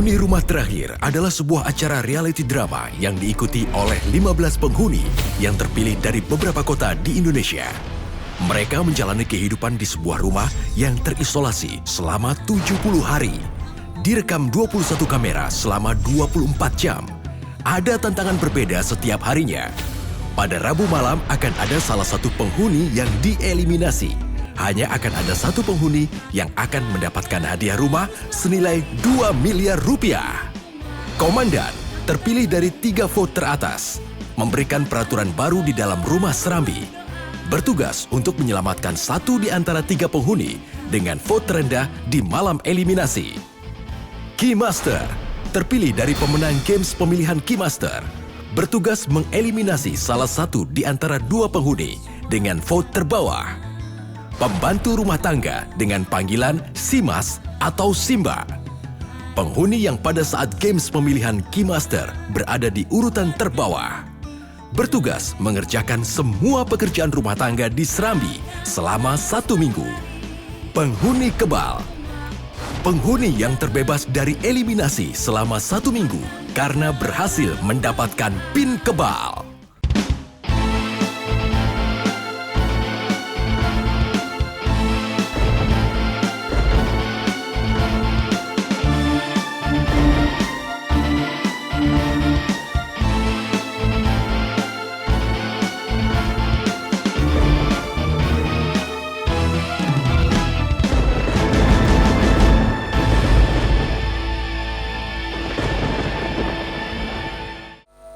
Penghuni Rumah Terakhir adalah sebuah acara reality drama yang diikuti oleh 15 penghuni yang terpilih dari beberapa kota di Indonesia. Mereka menjalani kehidupan di sebuah rumah yang terisolasi selama 70 hari. Direkam 21 kamera selama 24 jam. Ada tantangan berbeda setiap harinya. Pada Rabu malam akan ada salah satu penghuni yang dieliminasi. Hanya akan ada satu penghuni yang akan mendapatkan hadiah rumah senilai 2 miliar rupiah. Komandan terpilih dari 3 vote teratas, memberikan peraturan baru di dalam rumah Serambi. Bertugas untuk menyelamatkan satu di antara 3 penghuni dengan vote terendah di malam eliminasi. Keymaster terpilih dari pemenang games pemilihan Keymaster. Bertugas mengeliminasi salah satu di antara 2 penghuni dengan vote terbawah. Pembantu rumah tangga dengan panggilan Simas atau Simba. Penghuni yang pada saat games pemilihan Keymaster berada di urutan terbawah. Bertugas mengerjakan semua pekerjaan rumah tangga di Serambi selama 1 minggu. Penghuni kebal. Penghuni yang terbebas dari eliminasi selama 1 minggu karena berhasil mendapatkan pin kebal.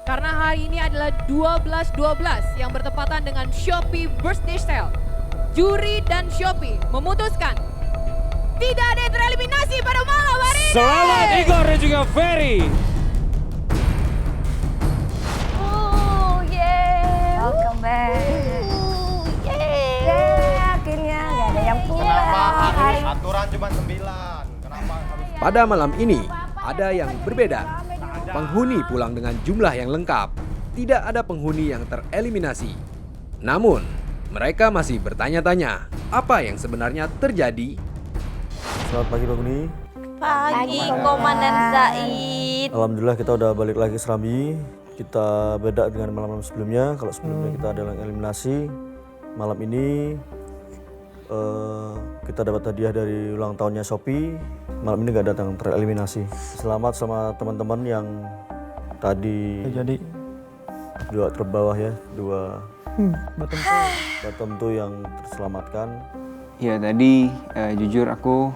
Karena hari ini adalah 12.12 yang bertepatan dengan Shopee Birthday Sale. Juri dan Shopee memutuskan tidak ada yang tereliminasi pada malam hari ini. Selamat Igor dan juga Ferry. Welcome back. Akhirnya nggak ada yang pulang. Kenapa hari aturan cuma 9? Kenapa harus... Pada malam ini, ada yang berbeda. Penghuni pulang dengan jumlah yang lengkap. Tidak ada penghuni yang tereliminasi. Namun, mereka masih bertanya-tanya, apa yang sebenarnya terjadi? Selamat pagi penghuni. Pagi Komandan Zaid. Alhamdulillah kita udah balik lagi Serambi. Kita beda dengan malam-malam sebelumnya. Kalau sebelumnya kita ada yang eliminasi, malam ini kita dapat hadiah dari ulang tahunnya Shopee. Malam ini gak datang tereliminasi. Selamat sama teman-teman yang tadi jadi 2 terbawah ya, 2 bottom tuh yang terselamatkan. Ya tadi jujur aku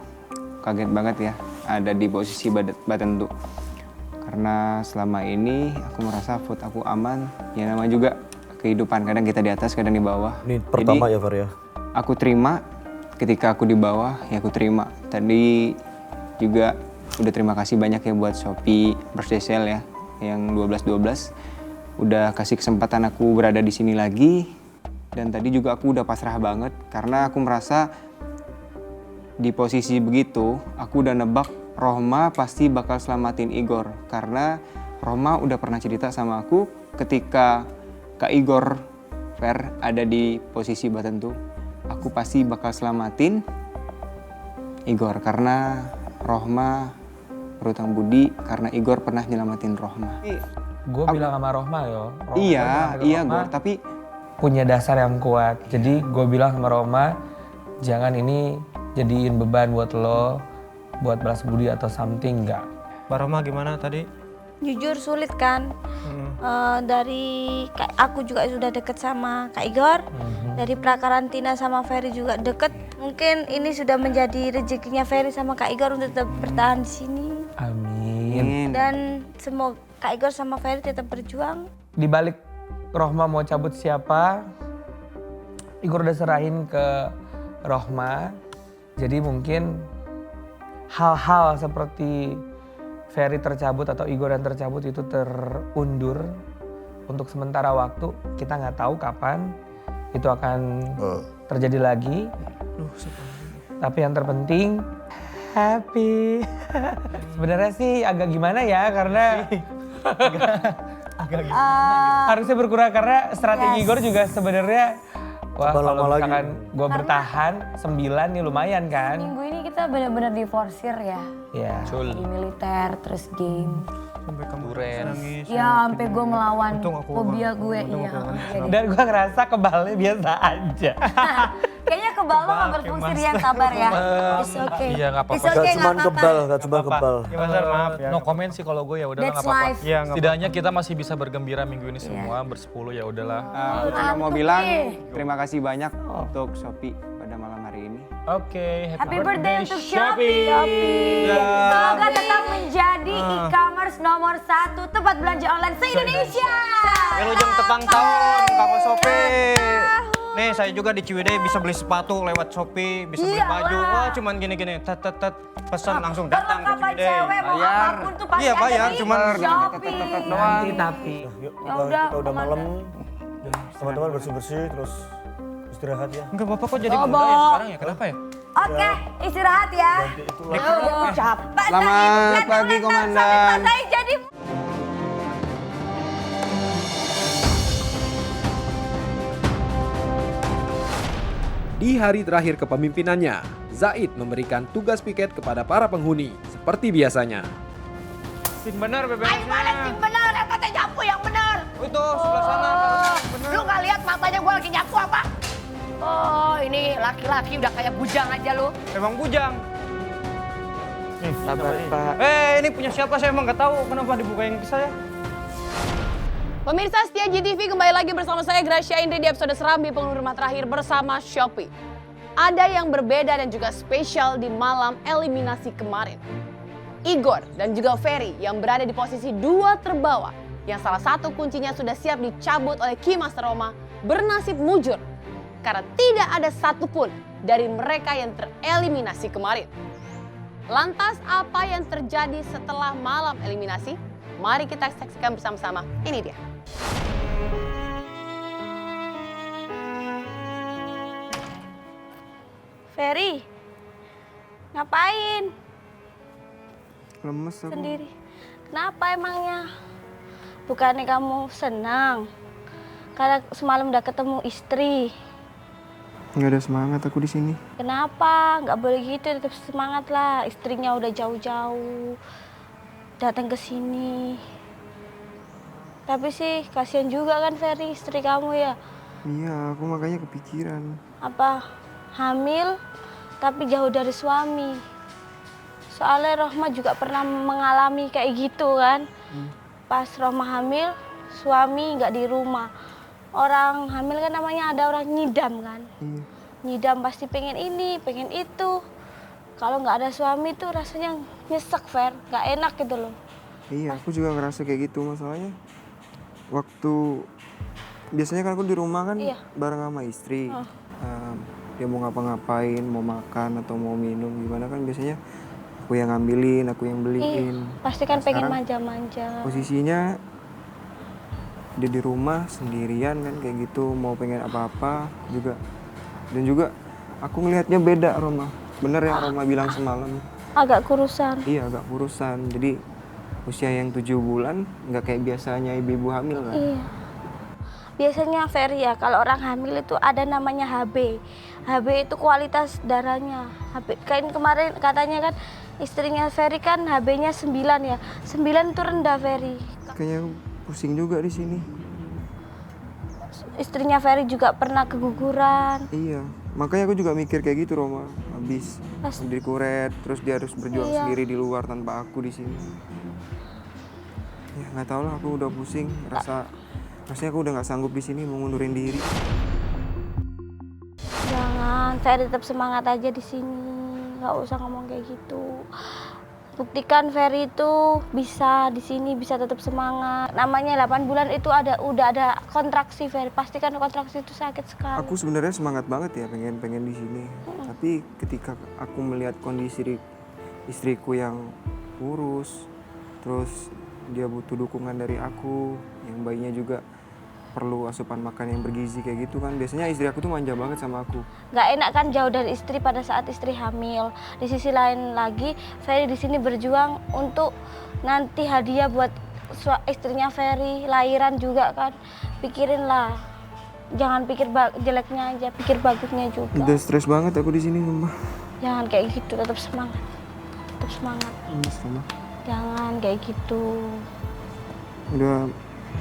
kaget banget ya ada di posisi bottom tuh. Karena selama ini aku merasa vote aku aman, ya nama juga kehidupan, kadang kita di atas, kadang di bawah. Ini pertama. Jadi, ya Far ya? Aku terima, ketika aku di bawah, ya aku terima. Tadi juga udah terima kasih banyak ya buat Shopee Birthday Sale ya, yang 12.12. Udah kasih kesempatan aku berada di sini lagi. Dan tadi juga aku udah pasrah banget, karena aku merasa di posisi begitu, aku udah nebak Rohma pasti bakal selamatin Igor, karena Rohma udah pernah cerita sama aku ketika Kak Igor Fer ada di posisi bottom tuh, aku pasti bakal selamatin Igor karena Rohma berutang budi, karena Igor pernah nyelamatin Rohma. Gue bilang sama Rohma yo. Iya Gor, tapi punya dasar yang kuat. Jadi gue bilang sama Rohma, jangan ini jadiin beban buat lo, buat balas budi atau something, enggak. Mbak Roma gimana tadi? Jujur sulit kan. Dari aku juga sudah deket sama Kak Igor. Dari prakarantina sama Ferry juga deket. Mungkin ini sudah menjadi rezekinya Ferry sama Kak Igor untuk tetap bertahan di sini. Amin. Dan semoga Kak Igor sama Ferry tetap berjuang. Di balik Rohma mau cabut siapa, Igor udah serahin ke Rohma. Jadi mungkin hal-hal seperti Ferry tercabut atau Igor yang tercabut itu terundur untuk sementara waktu. Kita nggak tahu kapan itu akan terjadi lagi. Tapi yang terpenting happy. Sebenarnya sih agak gimana ya, karena agak gimana gitu. Harusnya berkurang karena strategi Igor juga sebenarnya Wah, Tambah kalau lama lagi. misalkan gue bertahan 9 nih lumayan kan? Minggu ini kita benar-benar diforsir ya. Iya. Di militer, terus game. Sampai kamu nangis. Ya, sampai gue melawan fobia gue. Iya. Dan gue ngerasa kebalnya biasa aja. Kayaknya kebal lo nggak berfungsi ya, sabar ya. It's okay. Iya, nggak apa-apa. It's okay, Gak cuma nggak apa-apa. kebal, gak cuma kebal. Ya, Mas, maaf ya. No comment sih kalau gue ya udahlah That's nggak apa-apa. life. Iya, setidaknya kita masih bisa bergembira minggu ini semua bersepuluh ya udahlah. Aku cuma mau bilang terima kasih banyak untuk Shopee pada malam hari ini. Oke, Happy birthday untuk Shopee. Semoga tetap menjadi e-commerce nomor 1 tempat belanja online se-Indonesia. Wilujeng tepang tahun, Kakak Shopee. Nih saya juga di Ciwidey bisa beli sepatu lewat Shopee, bisa beli Iyalah. baju. Wah cuman gini-gini, tet pesan langsung datang ke Perlengkapan Ciwidey. cewek mau apapun tuh pasti Iya, ada bayar, di cuman Shopee. Tapi. Yuk, Ya udah, kita udah Komandan. malam. Teman-teman bersih-bersih terus istirahat ya. Enggak apa-apa kok jadi Bobo. muda ya sekarang ya, kenapa ya? Oke, istirahat ya. Ganti itu Ya udah capek. Selamat pagi, Komandan. Sampai jadi Di hari terakhir kepemimpinannya, Zaid memberikan tugas piket kepada para penghuni seperti biasanya. Sing bener Ayo BBM-nya. mana sih bener, yang kata nyapu yang bener. Itu sebelah sana. Lu nggak lihat matanya gue lagi nyapu apa? Oh ini laki-laki udah kayak bujang aja lu. Emang bujang. Sabar Pak. Ini punya siapa saya emang nggak tahu kenapa dibukain ke saya. Pemirsa setia GTV kembali lagi bersama saya Gracia Indri di episode Serambi Penghuni Rumah Terakhir bersama Shopee. Ada yang berbeda dan juga spesial di malam eliminasi kemarin. Igor dan juga Ferry yang berada di posisi 2 terbawah yang salah satu kuncinya sudah siap dicabut oleh Ki Master Roma bernasib mujur karena tidak ada satupun dari mereka yang tereliminasi kemarin. Lantas apa yang terjadi setelah malam eliminasi? Mari kita saksikan bersama-sama. Ini dia. Ferry, ngapain Lemes aku. sendiri? Kenapa emangnya? Bukannya kamu senang karena semalam udah ketemu istri? Nggak ada semangat aku di sini. Kenapa? Nggak boleh gitu, tetap semangat lah. Istrinya udah jauh-jauh datang ke sini. Tapi sih kasihan juga kan Ferry, istri kamu ya. Iya, aku makanya kepikiran. Apa? Hamil tapi jauh dari suami. Soalnya Rohma juga pernah mengalami kayak gitu kan. Pas Rohma hamil, suami nggak di rumah. Orang hamil kan namanya ada orang nyidam kan. Iya. Nyidam pasti pengen ini, pengen itu. Kalau nggak ada suami tuh rasanya nyesek, Fer. Nggak enak gitu loh. Iya, aku juga ngerasa kayak gitu masalahnya. Waktu biasanya kan aku di rumah kan Iya. bareng sama istri. Dia mau ngapa-ngapain, mau makan atau mau minum gimana kan biasanya aku yang ngambilin, aku yang beliin. Pasti kan Nah, pengen sekarang manja-manja. Posisinya dia di rumah sendirian kan kayak gitu, mau pengen apa-apa juga. Dan juga aku ngelihatnya beda Roma. Bener yang Roma bilang semalam. Agak kurusan. Iya agak kurusan. Jadi usia yang 7 bulan nggak kayak biasanya ibu-ibu hamil kan. Iya. Biasanya Ferry ya, kalau orang hamil itu ada namanya HB. HB itu kualitas darahnya. HB, kan kemarin katanya kan istrinya Ferry kan HB-nya 9 ya. 9 itu rendah Ferry. Kayaknya aku pusing juga di sini. Istrinya Ferry juga pernah keguguran. Iya, makanya aku juga mikir kayak gitu Roma. Habis di kuret, terus dia harus berjuang Iya. sendiri di luar tanpa aku di sini. Ya nggak tahu lah, aku udah pusing. Rasanya aku udah nggak sanggup di sini, mau ngundurin diri. Jangan, Ferry tetap semangat aja di sini. Nggak usah ngomong kayak gitu. Buktikan Ferry itu bisa di sini, bisa tetap semangat. Namanya 8 bulan itu udah ada kontraksi Ferry. Pastikan kontraksi itu sakit sekali. Aku sebenarnya semangat banget ya pengen di sini. Tapi ketika aku melihat kondisi istriku yang kurus, terus dia butuh dukungan dari aku, yang bayinya juga perlu asupan makan yang bergizi kayak gitu kan. Biasanya istri aku tuh manja banget sama aku. Nggak enak kan jauh dari istri pada saat istri hamil. Di sisi lain lagi, Ferry di sini berjuang untuk nanti hadiah buat istrinya Ferry, lahiran juga kan. Pikirin lah. Jangan pikir jeleknya aja, pikir bagusnya juga. Udah stres banget aku di sini, sumpah. Jangan kayak gitu, tetap semangat. Tetap semangat. Jangan kayak gitu. Udah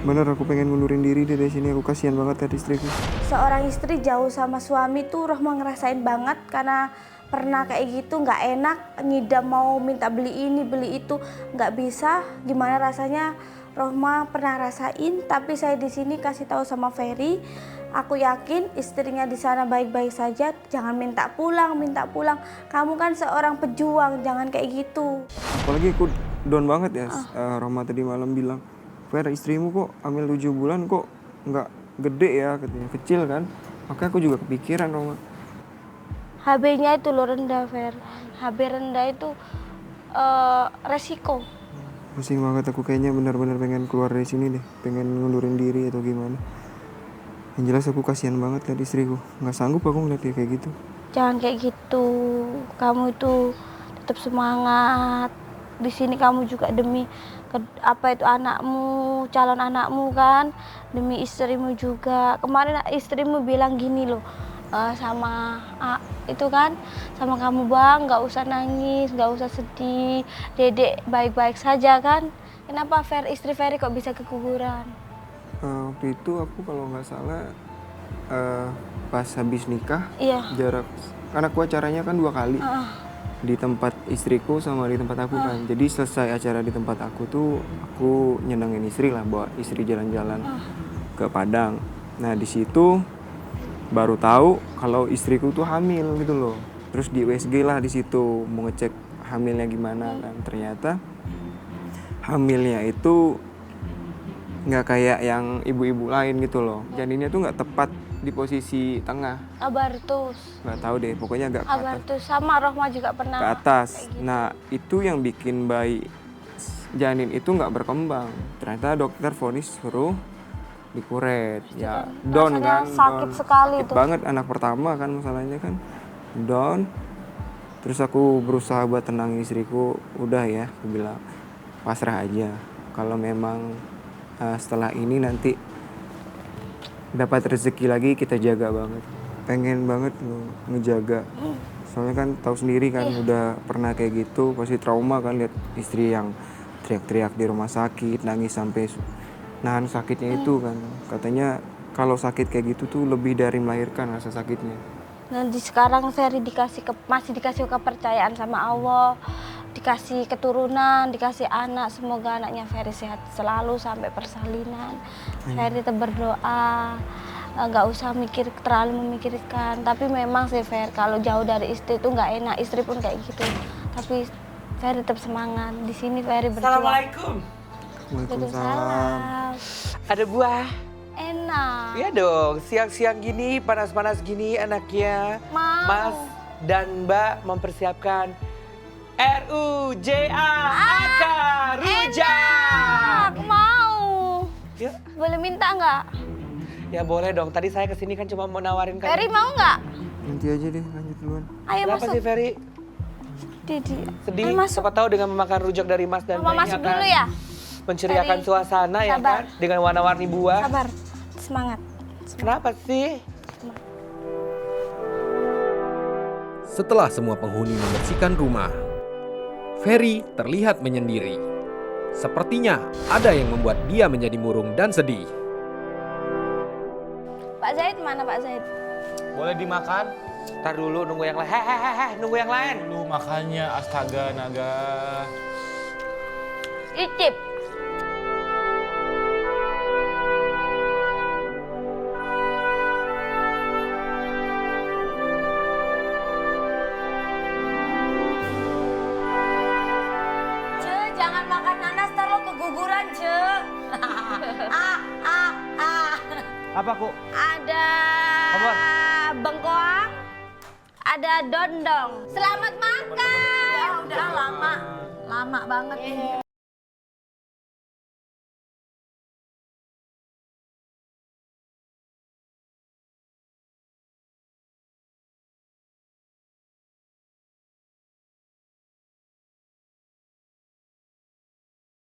bener aku pengen ngundurin diri dari sini, aku kasihan banget ya istriku. Seorang istri jauh sama suami tuh Rohma ngerasain banget karena pernah kayak gitu, nggak enak, ngidam mau minta beli ini beli itu nggak bisa. Gimana rasanya Rohma pernah rasain, tapi saya di sini kasih tahu sama Ferry, aku yakin istrinya di sana baik-baik saja. Jangan minta pulang. Kamu kan seorang pejuang, jangan kayak gitu. Apalagi aku down banget ya, Rohma tadi malam bilang, Fer, istrimu kok hamil 7 bulan kok nggak gede ya, katanya kecil kan. Makanya aku juga kepikiran, Rohma. HB-nya itu lo rendah, Fer. HB rendah itu resiko. Pusing banget aku, kayaknya benar-benar pengen keluar dari sini deh, pengen ngundurin diri atau gimana. Yang jelas aku kasihan banget lihat istriku, nggak sanggup aku ngeliat dia kayak gitu. Jangan kayak gitu, kamu itu tetap semangat. Di sini kamu juga demi anakmu, calon anakmu kan, demi istrimu juga. Kemarin istrimu bilang gini loh, sama itu kan, sama kamu, Bang, nggak usah nangis, nggak usah sedih, Dedek baik-baik saja kan. Kenapa istri Ferry kok bisa keguguran? Waktu itu aku kalau nggak salah pas habis nikah, jarak, karena aku acaranya kan 2 kali. Di tempat istriku sama di tempat aku kan. Jadi selesai acara di tempat aku tuh, aku nyenengin istri lah, bawa istri jalan-jalan ke Padang. Nah di situ baru tahu kalau istriku tuh hamil gitu loh. Terus di USG lah di situ mau ngecek hamilnya gimana kan. Ternyata hamilnya itu nggak kayak yang ibu-ibu lain gitu loh. Janinnya tuh nggak tepat di posisi tengah. Abartus. Nggak tahu deh, pokoknya agak ke atas. Abartus, sama Rohma juga pernah. Ke atas. Gitu. Nah itu yang bikin bayi janin itu nggak berkembang. Ternyata dokter vonis suruh dikuret. Ya down kan. Sakit down. sekali Sakit tuh. banget, anak pertama kan masalahnya kan. Down. Terus aku berusaha buat tenangin istriku. Udah ya, aku bilang pasrah aja. Kalau memang setelah ini nanti dapat rezeki lagi, kita jaga banget. Pengen banget ngejaga. Soalnya kan tahu sendiri kan, udah pernah kayak gitu, pasti trauma kan lihat istri yang teriak-teriak di rumah sakit, nangis sampai nahan sakitnya itu kan. Katanya kalau sakit kayak gitu tuh lebih dari melahirkan rasa sakitnya. Nanti sekarang Ferry masih dikasih kepercayaan sama Allah, dikasih keturunan, dikasih anak. Semoga anaknya Ferry sehat selalu sampai persalinan. Ferry tetap berdoa, nggak usah terlalu memikirkan. Tapi memang sih Ferry, kalau jauh dari istri itu nggak enak. Istri pun kayak gitu. Tapi Ferry tetap semangat. Di sini Ferry berjuang. Assalamualaikum. Waalaikumsalam. Ada buah? Enak. Iya dong, siang-siang gini, panas-panas gini anaknya. Mau. Mas dan Mbak mempersiapkan RUJA akar rujak. Aku mau. Yuk. Boleh minta nggak? Ya boleh dong, tadi saya kesini kan cuma mau nawarin kamu. Ferry mau nggak? Nanti aja deh, lanjut duluan. Ayo Kenapa masuk. sih Ferry? Didi. Sedih, Ayo masuk. siapa tahu dengan memakan rujak dari Mas dan Mama Mbak ini masuk akan dulu ya. menceriakan Ferry, suasana ya sabar. kan? Dengan warna-warni buah. Sabar, semangat. Kenapa sih? Setelah semua penghuni membersihkan rumah, Ferry terlihat menyendiri. Sepertinya ada yang membuat dia menjadi murung dan sedih. Pak Zaid mana Pak Zaid? Boleh dimakan? Ntar dulu nunggu yang lain. Hehehe, nunggu yang lain. Lu makannya, astaga naga. Icip. Jangan makan nanas, ntar lo keguguran, Ce. Apa Ku? Ada Apa? bengkoang, ada dondong. Selamat makan. Ya udah lama banget ini.